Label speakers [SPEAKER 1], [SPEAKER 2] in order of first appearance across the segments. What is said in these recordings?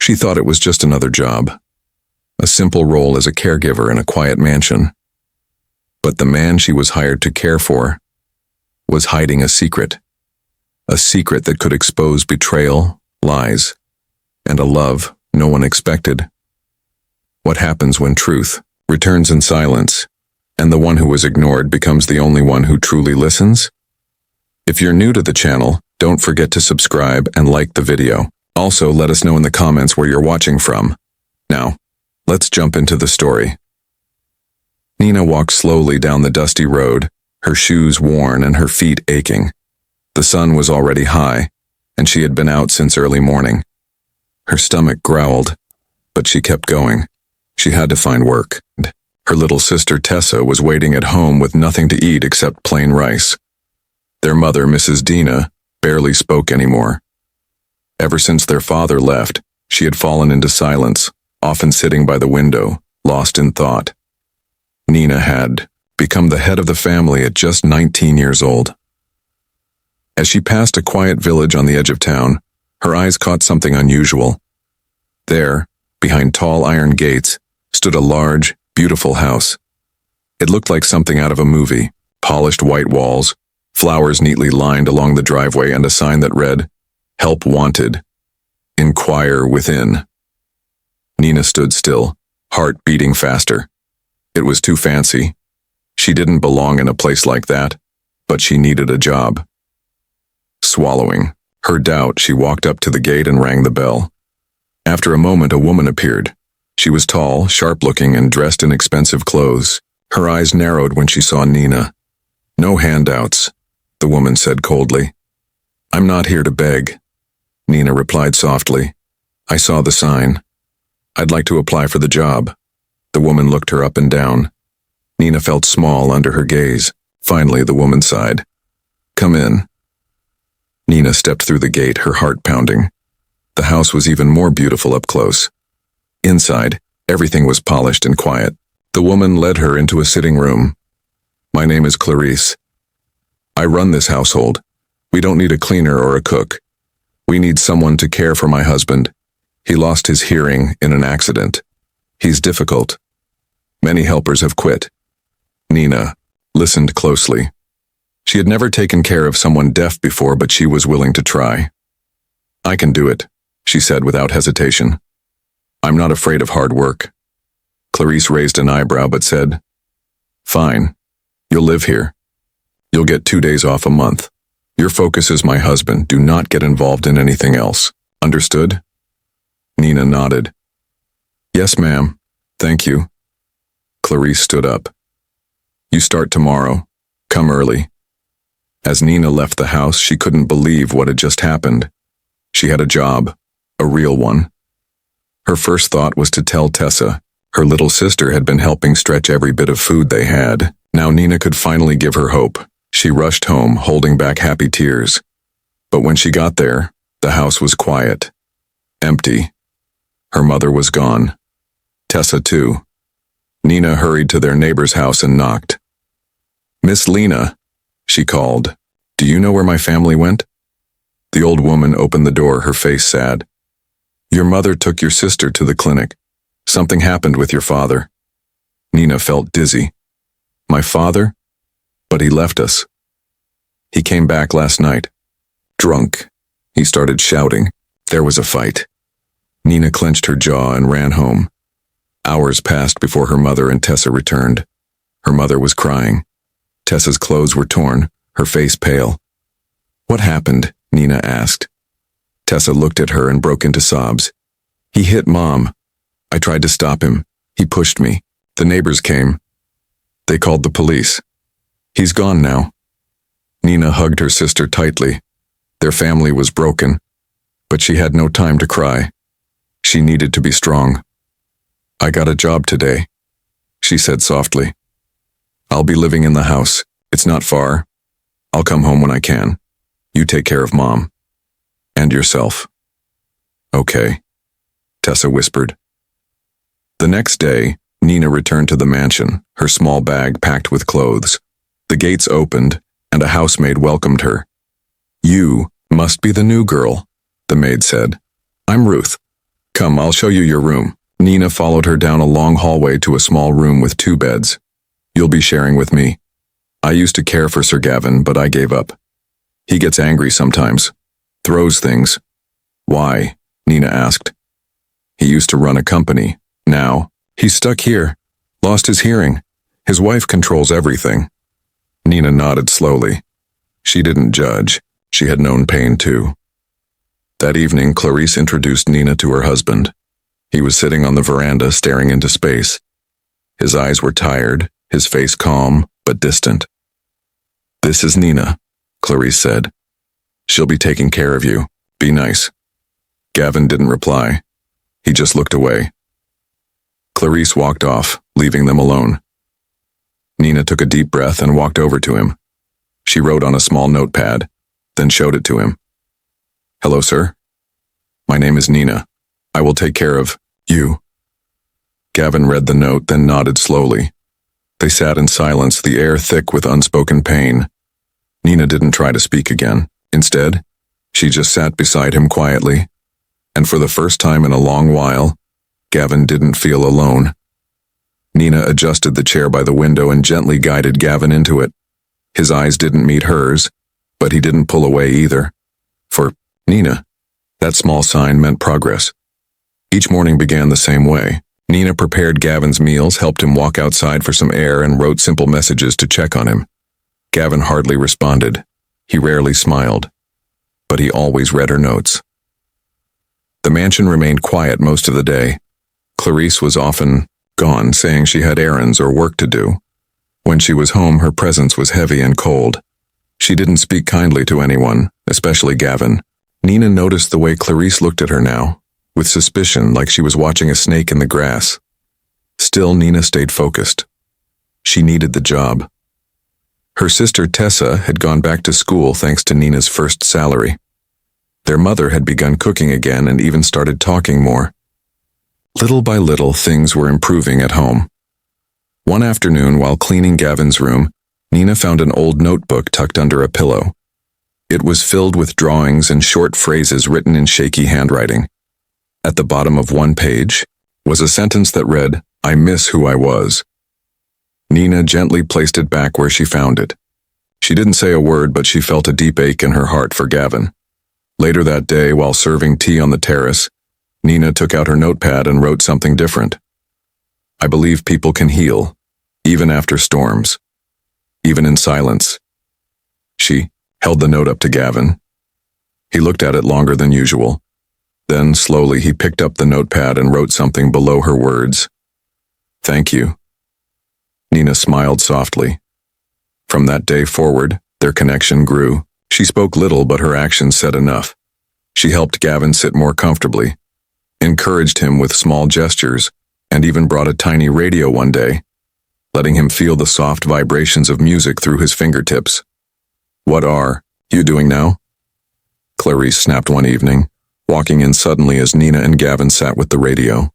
[SPEAKER 1] She thought it was just another job, a simple role as a caregiver in a quiet mansion. But the man she was hired to care for was hiding a secret that could expose betrayal, lies, and a love no one expected. What happens when truth returns in silence, and the one who was ignored becomes the only one who truly listens? If you're new to the channel, don't forget to subscribe and like the video. Also, let us know in the comments where you're watching from. Now, let's jump into the story. Nina walked slowly down the dusty road, her shoes worn and her feet aching. The sun was already high, and she had been out since early morning. Her stomach growled, but she kept going. She had to find work. Her little sister Tessa was waiting at home with nothing to eat except plain rice. Their mother, Mrs. Dina, barely spoke anymore. Ever since their father left, she had fallen into silence, often sitting by the window, lost in thought. Nina had become the head of the family at just 19 years old. As she passed a quiet village on the edge of town, her eyes caught something unusual. There, behind tall iron gates, stood a large, beautiful house. It looked like something out of a movie: polished white walls, flowers neatly lined along the driveway, and a sign that read, "Help wanted. Inquire within." Nina stood still, heart beating faster. It was too fancy. She didn't belong in a place like that, but she needed a job. Swallowing her doubt, she walked up to the gate and rang the bell. After a moment, a woman appeared. She was tall, sharp-looking, and dressed in expensive clothes. Her eyes narrowed when she saw Nina. "No handouts," the woman said coldly. "I'm not here to beg," Nina replied softly. "I saw the sign. I'd like to apply for the job." The woman looked her up and down. Nina felt small under her gaze. Finally, the woman sighed. "Come in." Nina stepped through the gate, her heart pounding. The house was even more beautiful up close. Inside, everything was polished and quiet. The woman led her into a sitting room. "My name is Clarice. I run this household. We don't need a cleaner or a cook. We need someone to care for my husband. He lost his hearing in an accident. He's difficult. Many helpers have quit." Nina listened closely. She had never taken care of someone deaf before, but she was willing to try. "I can do it," she said without hesitation. "I'm not afraid of hard work." Clarice raised an eyebrow but said, "Fine. You'll live here. You'll get 2 days off a month. Your focus is my husband. Do not get involved in anything else. Understood?" Nina nodded. "Yes, ma'am. Thank you." Clarice stood up. "You start tomorrow. Come early." As Nina left the house, she couldn't believe what had just happened. She had a job, a real one. Her first thought was to tell Tessa. Her little sister had been helping stretch every bit of food they had. Now Nina could finally give her hope. She rushed home, holding back happy tears. But when she got there, the house was quiet, empty. Her mother was gone. Tessa too. Nina hurried to their neighbor's house and knocked. "Miss Lena," she called, "do you know where my family went?" The old woman opened the door, her face sad. "Your mother took your sister to the clinic. Something happened with your father." Nina felt dizzy. "My father? But he left us. He came back last night. Drunk. He started shouting. There was a fight." Nina clenched her jaw and ran home. Hours passed before her mother and Tessa returned. Her mother was crying. Tessa's clothes were torn, her face pale. "What happened?" Nina asked. Tessa looked at her and broke into sobs. "He hit Mom. I tried to stop him. He pushed me. The neighbors came. They called the police. He's gone now." Nina hugged her sister tightly. Their family was broken, but she had no time to cry. She needed to be strong. "I got a job today," she said softly. "I'll be living in the house. It's not far. I'll come home when I can. You take care of Mom. And yourself." "Okay," Tessa whispered. The next day, Nina returned to the mansion, her small bag packed with clothes. The gates opened, and a housemaid welcomed her. "You must be the new girl," the maid said. "I'm Ruth. Come, I'll show you your room. Nina followed her down a long hallway to a small room with 2 beds. You'll be sharing with me. I used to care for Sir Gavin, but I gave up. He gets angry sometimes. Throws things. Why? Nina asked. He used to run a company. Now, he's stuck here. Lost his hearing. His wife controls everything. Nina nodded slowly. She didn't judge. She had known pain too. That evening, Clarice introduced Nina to her husband. He was sitting on the veranda staring into space. His eyes were tired, his face calm, but distant. This is Nina, Clarice said. She'll be taking care of you. Be nice. Gavin didn't reply. He just looked away. Clarice walked off, leaving them alone. Nina took a deep breath and walked over to him. She wrote on a small notepad, then showed it to him. Hello, sir. My name is Nina. I will take care of you. Gavin read the note, then nodded slowly. They sat in silence, the air thick with unspoken pain. Nina didn't try to speak again. Instead, she just sat beside him quietly. And for the first time in a long while, Gavin didn't feel alone. Nina adjusted the chair by the window and gently guided Gavin into it. His eyes didn't meet hers, but he didn't pull away either. For Nina, that small sign meant progress. Each morning began the same way. Nina prepared Gavin's meals, helped him walk outside for some air, and wrote simple messages to check on him. Gavin hardly responded. He rarely smiled. But he always read her notes. The mansion remained quiet most of the day. Clarice was often gone, saying she had errands or work to do. When she was home, her presence was heavy and cold. She didn't speak kindly to anyone, especially Gavin. Nina noticed the way Clarice looked at her now, with suspicion, like she was watching a snake in the grass. Still, Nina stayed focused. She needed the job. Her sister Tessa had gone back to school thanks to Nina's first salary. Their mother had begun cooking again and even started talking more. Little by little, things were improving at home. One afternoon, while cleaning Gavin's room, Nina found an old notebook tucked under a pillow. It was filled with drawings and short phrases written in shaky handwriting. At the bottom of one page was a sentence that read, "I miss who I was." Nina gently placed it back where she found it. She didn't say a word, but she felt a deep ache in her heart for Gavin. Later that day, while serving tea on the terrace, Nina took out her notepad and wrote something different. I believe people can heal, even after storms, even in silence. She held the note up to Gavin. He looked at it longer than usual. Then, slowly, he picked up the notepad and wrote something below her words. Thank you. Nina smiled softly. From that day forward, their connection grew. She spoke little, but her actions said enough. She helped Gavin sit more comfortably, encouraged him with small gestures, and even brought a tiny radio one day, letting him feel the soft vibrations of music through his fingertips. What are you doing now? Clarice snapped one evening, walking in suddenly as Nina and Gavin sat with the radio.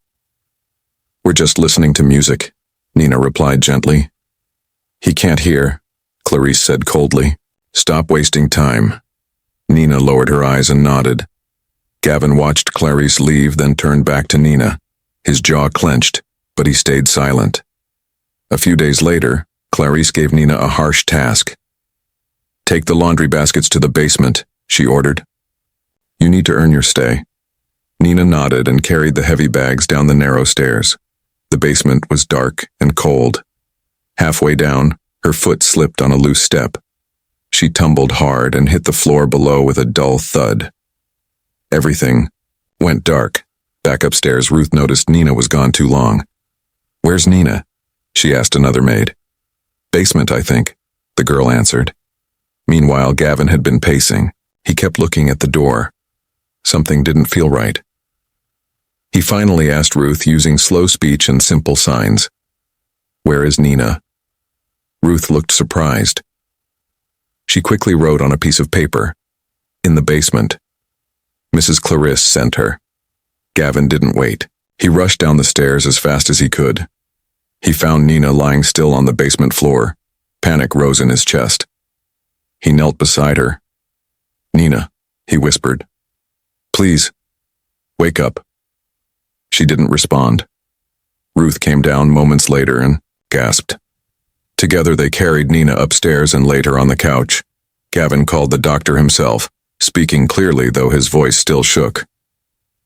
[SPEAKER 1] We're just listening to music, Nina replied gently. He can't hear, Clarice said coldly. Stop wasting time. Nina lowered her eyes and nodded. Gavin watched Clarice leave, then turned back to Nina. His jaw clenched, but he stayed silent. A few days later, Clarice gave Nina a harsh task. Take the laundry baskets to the basement, she ordered. You need to earn your stay. Nina nodded and carried the heavy bags down the narrow stairs. The basement was dark and cold. Halfway down, her foot slipped on a loose step. She tumbled hard and hit the floor below with a dull thud. Everything went dark. Back upstairs, Ruth noticed Nina was gone too long. Where's Nina? She asked another maid. Basement, I think, the girl answered. Meanwhile, Gavin had been pacing. He kept looking at the door. Something didn't feel right. He finally asked Ruth using slow speech and simple signs. Where is Nina? Ruth looked surprised. She quickly wrote on a piece of paper. In the basement. Mrs. Clarice sent her. Gavin didn't wait. He rushed down the stairs as fast as he could. He found Nina lying still on the basement floor. Panic rose in his chest. He knelt beside her. Nina, he whispered. Please, wake up. She didn't respond. Ruth came down moments later and gasped. Together they carried Nina upstairs and laid her on the couch. Gavin called the doctor himself, speaking clearly though his voice still shook.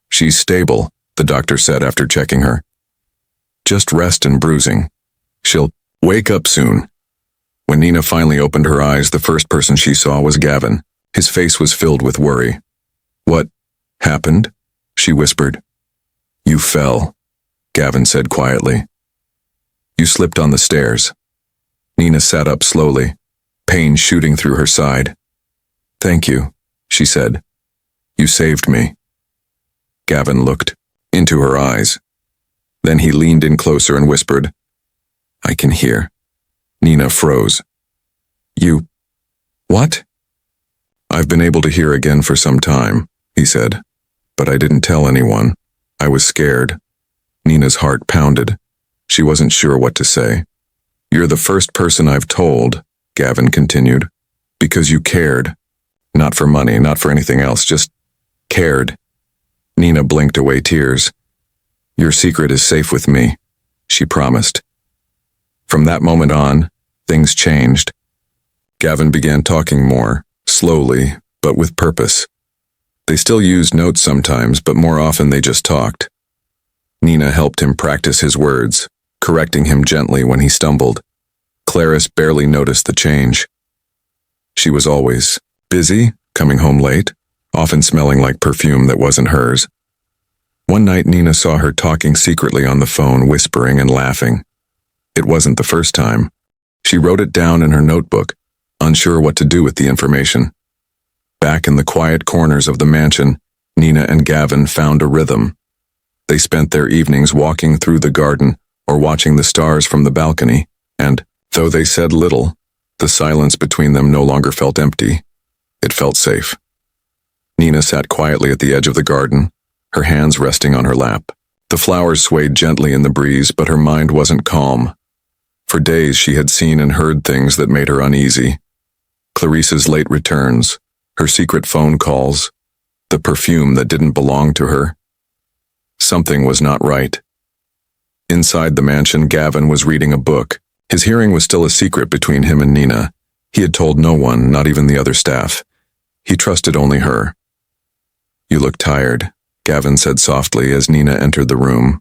[SPEAKER 1] "She's stable," the doctor said after checking her. "Just rest and bruising. She'll wake up soon." When Nina finally opened her eyes, the first person she saw was Gavin. His face was filled with worry. "What happened?" she whispered. "You fell," Gavin said quietly. "You slipped on the stairs." Nina sat up slowly, pain shooting through her side. "Thank you," she said. "You saved me." Gavin looked into her eyes. Then he leaned in closer and whispered, "I can hear." Nina froze. "You... what?" "I've been able to hear again for some time," he said. "But I didn't tell anyone. I was scared." Nina's heart pounded. She wasn't sure what to say. "You're the first person I've told," Gavin continued, "because you cared. Not for money, not for anything else, just cared." Nina blinked away tears. "Your secret is safe with me," she promised. From that moment on, things changed. Gavin began talking more, slowly, but with purpose. They still used notes sometimes, but more often they just talked. Nina helped him practice his words, correcting him gently when he stumbled. Clarice barely noticed the change. She was always busy, coming home late, often smelling like perfume that wasn't hers. One night Nina saw her talking secretly on the phone, whispering and laughing. It wasn't the first time. She wrote it down in her notebook, unsure what to do with the information. Back in the quiet corners of the mansion, Nina and Gavin found a rhythm. They spent their evenings walking through the garden or watching the stars from the balcony, and, though they said little, the silence between them no longer felt empty. It felt safe. Nina sat quietly at the edge of the garden, her hands resting on her lap. The flowers swayed gently in the breeze, but her mind wasn't calm. For days she had seen and heard things that made her uneasy. Clarice's late returns, her secret phone calls, the perfume that didn't belong to her. Something was not right. Inside the mansion, Gavin was reading a book. His hearing was still a secret between him and Nina. He had told no one, not even the other staff. He trusted only her. "You look tired," Gavin said softly as Nina entered the room.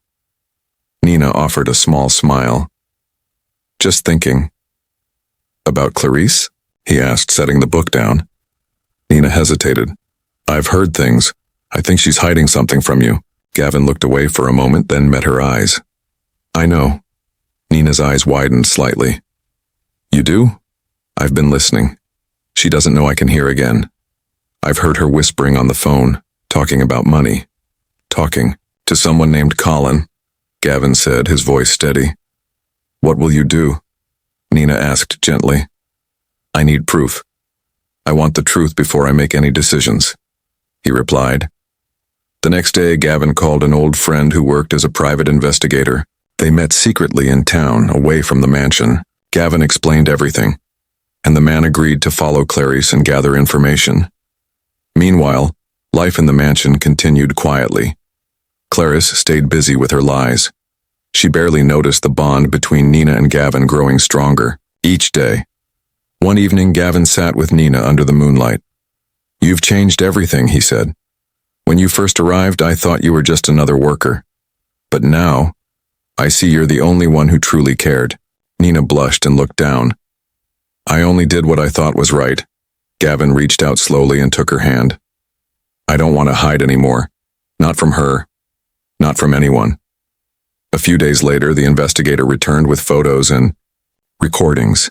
[SPEAKER 1] Nina offered a small smile. "Just thinking." "About Clarice?" he asked, setting the book down. Nina hesitated. "I've heard things. I think she's hiding something from you." Gavin looked away for a moment, then met her eyes. "I know." Nina's eyes widened slightly. "You do?" "I've been listening. She doesn't know I can hear again. I've heard her whispering on the phone, talking about money. Talking to someone named Colin," Gavin said, his voice steady. "What will you do?" Nina asked gently. "I need proof. I want the truth before I make any decisions," he replied. The next day, Gavin called an old friend who worked as a private investigator. They met secretly in town, away from the mansion. Gavin explained everything, and the man agreed to follow Clarice and gather information. Meanwhile, life in the mansion continued quietly. Clarice stayed busy with her lies. She barely noticed the bond between Nina and Gavin growing stronger each day. One evening, Gavin sat with Nina under the moonlight. "You've changed everything," he said. "When you first arrived, I thought you were just another worker. But now, I see you're the only one who truly cared." Nina blushed and looked down. "I only did what I thought was right." Gavin reached out slowly and took her hand. "I don't want to hide anymore. Not from her. Not from anyone." A few days later, the investigator returned with photos and recordings.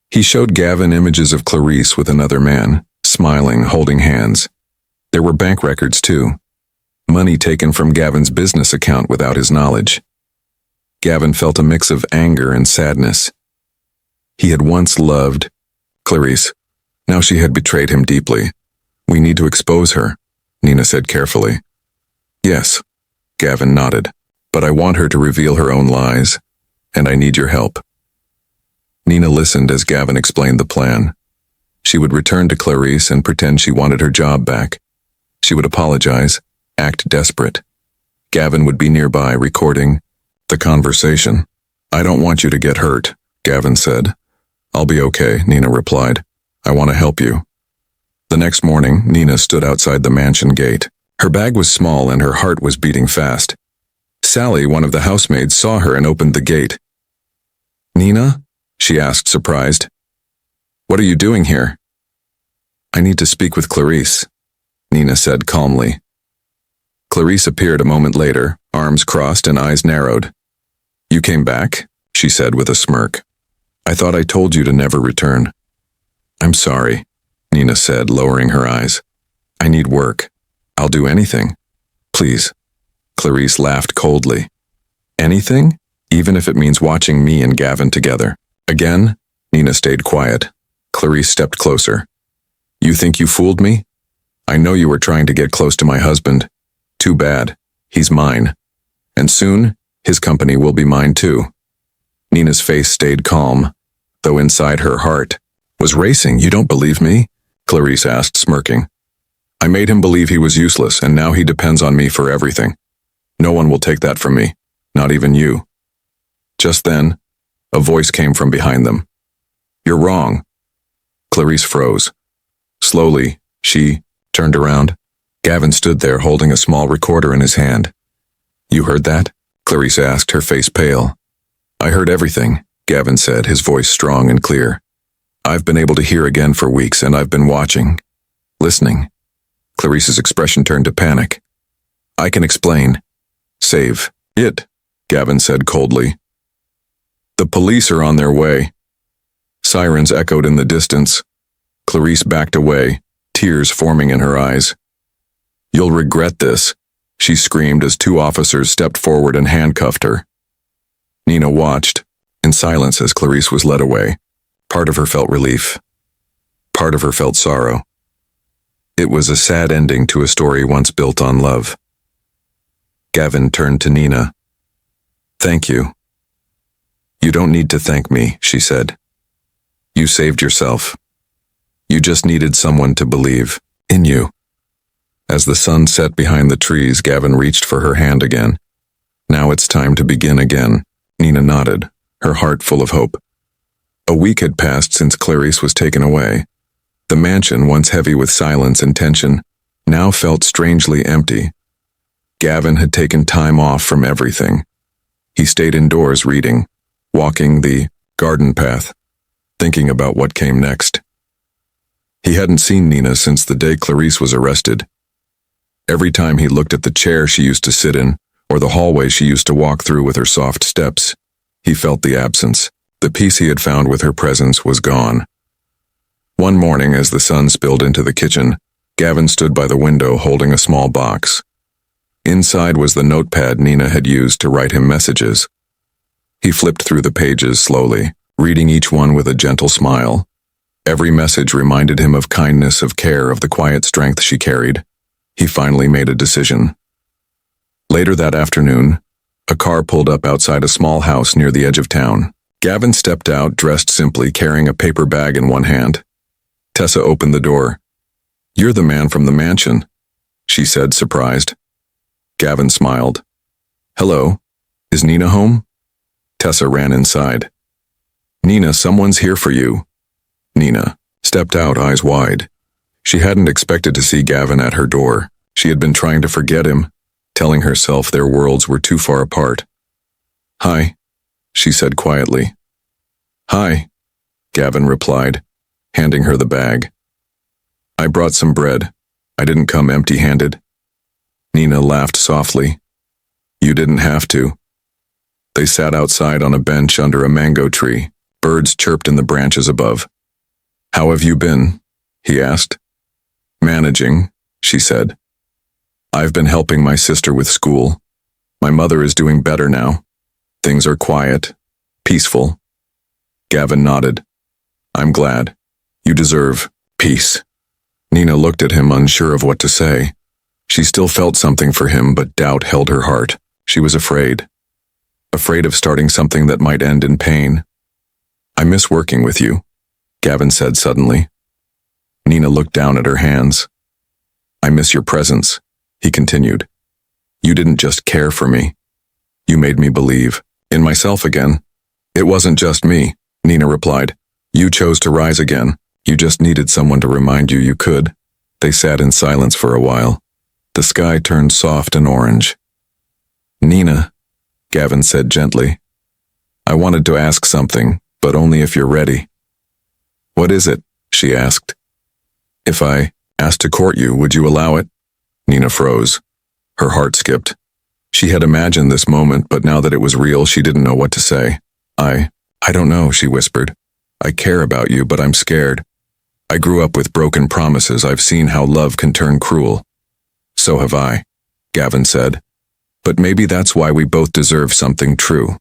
[SPEAKER 1] He showed Gavin images of Clarice with another man, smiling, holding hands. There were bank records too. Money taken from Gavin's business account without his knowledge. Gavin felt a mix of anger and sadness. He had once loved Clarice. Now she had betrayed him deeply. "We need to expose her," Nina said carefully. "Yes," Gavin nodded. "But I want her to reveal her own lies, and I need your help." Nina listened as Gavin explained the plan. She would return to Clarice and pretend she wanted her job back. She would apologize, act desperate. Gavin would be nearby recording the conversation. "I don't want you to get hurt," Gavin said. "I'll be okay," Nina replied. "I want to help you." The next morning, Nina stood outside the mansion gate. Her bag was small and her heart was beating fast. Sally, one of the housemaids, saw her and opened the gate. "Nina?" she asked, surprised. "What are you doing here?" "I need to speak with Clarice," Nina said calmly. Clarice appeared a moment later, arms crossed and eyes narrowed. "You came back?" she said with a smirk. "I thought I told you to never return." "I'm sorry," Nina said, lowering her eyes. "I need work. I'll do anything. Please." Clarice laughed coldly. "Anything? Even if it means watching me and Gavin together." Again, Nina stayed quiet. Clarice stepped closer. "You think you fooled me? I know you were trying to get close to my husband. Too bad. He's mine. And soon, his company will be mine too." Nina's face stayed calm, though inside her heart was racing. "You don't believe me?" Clarice asked, smirking. "I made him believe he was useless, and now he depends on me for everything. No one will take that from me, not even you." Just then, a voice came from behind them. "You're wrong." Clarice froze. Slowly, she turned around. Gavin stood there holding a small recorder in his hand. "You heard that?" Clarice asked, her face pale. "I heard everything," Gavin said, his voice strong and clear. "I've been able to hear again for weeks, and I've been watching, listening." Clarice's expression turned to panic. "I can explain." "Save it," Gavin said coldly. "The police are on their way." Sirens echoed in the distance. Clarice backed away, tears forming in her eyes. "You'll regret this," she screamed as two officers stepped forward and handcuffed her. Nina watched, in silence, as Clarice was led away. Part of her felt relief. Part of her felt sorrow. It was a sad ending to a story once built on love. Gavin turned to Nina. "Thank you." "You don't need to thank me," she said. "You saved yourself. You just needed someone to believe in you." As the sun set behind the trees, Gavin reached for her hand again. "Now it's time to begin again." Nina nodded, her heart full of hope. A week had passed since Clarice was taken away. The mansion, once heavy with silence and tension, now felt strangely empty. Gavin had taken time off from everything. He stayed indoors reading, walking the garden path, thinking about what came next. He hadn't seen Nina since the day Clarice was arrested. Every time he looked at the chair she used to sit in, or the hallway she used to walk through with her soft steps, he felt the absence. The peace he had found with her presence was gone. One morning, as the sun spilled into the kitchen, Gavin stood by the window holding a small box. Inside was the notepad Nina had used to write him messages. He flipped through the pages slowly, reading each one with a gentle smile. Every message reminded him of kindness, of care, of the quiet strength she carried. He finally made a decision. Later that afternoon, a car pulled up outside a small house near the edge of town. Gavin stepped out, dressed simply, carrying a paper bag in one hand. Tessa opened the door. "You're the man from the mansion," she said, surprised. Gavin smiled. "Hello. Is Nina home?" Tessa ran inside. "Nina, someone's here for you." Nina stepped out, eyes wide. She hadn't expected to see Gavin at her door. She had been trying to forget him, telling herself their worlds were too far apart. "Hi," she said quietly. "Hi," Gavin replied, handing her the bag. "I brought some bread. I didn't come empty-handed." Nina laughed softly. "You didn't have to." They sat outside on a bench under a mango tree. Birds chirped in the branches above. "How have you been?" he asked. "Managing," she said. "I've been helping my sister with school. My mother is doing better now. Things are quiet, peaceful." Gavin nodded. "I'm glad. You deserve peace." Nina looked at him, unsure of what to say. She still felt something for him, but doubt held her heart. She was afraid. Afraid of starting something that might end in pain. "I miss working with you," Gavin said suddenly. Nina looked down at her hands. "I miss your presence," he continued. You didn't just care for me. You made me believe in myself again. It wasn't just me, Nina replied. You chose to rise again. You just needed someone to remind you you could. They sat in silence for a while. The sky turned soft and orange. Nina, Gavin said gently, I wanted to ask something, but only if you're ready. What is it? She asked. If I asked to court you, would you allow it? Nina froze. Her heart skipped. She had imagined this moment, but now that it was real, she didn't know what to say. I don't know, she whispered. I care about you, but I'm scared. I grew up with broken promises. I've seen how love can turn cruel. So have I, Gavin said. But maybe that's why we both deserve something true.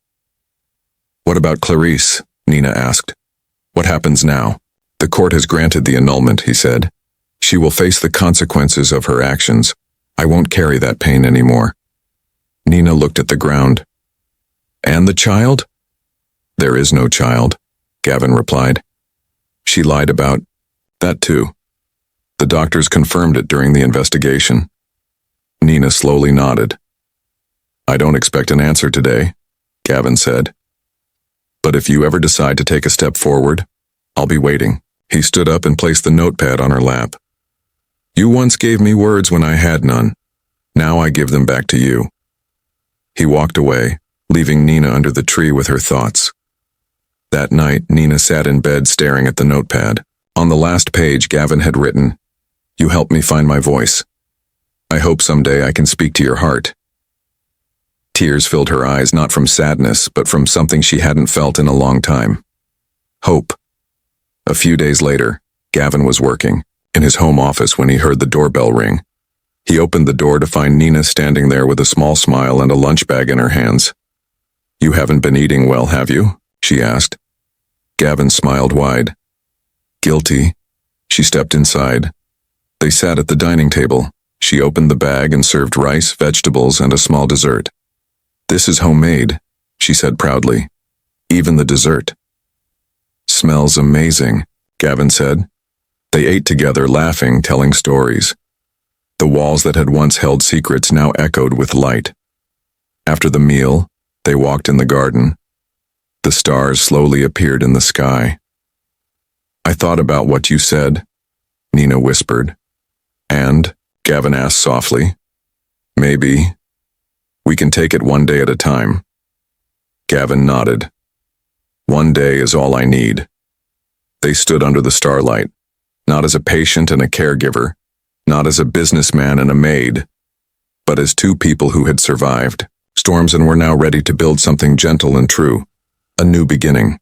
[SPEAKER 1] What about Clarice? Nina asked. What happens now? The court has granted the annulment, he said. She will face the consequences of her actions. I won't carry that pain anymore. Nina looked at the ground. And the child? There is no child, Gavin replied. She lied about that too. The doctors confirmed it during the investigation. Nina slowly nodded. I don't expect an answer today, Gavin said. But if you ever decide to take a step forward, I'll be waiting. He stood up and placed the notepad on her lap. You once gave me words when I had none. Now I give them back to you. He walked away, leaving Nina under the tree with her thoughts. That night, Nina sat in bed staring at the notepad. On the last page, Gavin had written, You helped me find my voice. I hope someday I can speak to your heart. Tears filled her eyes, not from sadness, but from something she hadn't felt in a long time. Hope. A few days later, Gavin was working in his home office when he heard the doorbell ring. He opened the door to find Nina standing there with a small smile and a lunch bag in her hands. You haven't been eating well, have you? She asked. Gavin smiled wide. Guilty. She stepped inside. They sat at the dining table. She opened the bag and served rice, vegetables, and a small dessert. This is homemade, she said proudly. Even the dessert. Smells amazing, Gavin said. They ate together, laughing, telling stories. The walls that had once held secrets now echoed with light. After the meal, they walked in the garden. The stars slowly appeared in the sky. I thought about what you said, Nina whispered. And, Gavin asked softly, maybe we can take it one day at a time. Gavin nodded. One day is all I need. They stood under the starlight, not as a patient and a caregiver, not as a businessman and a maid, but as two people who had survived storms and were now ready to build something gentle and true, a new beginning.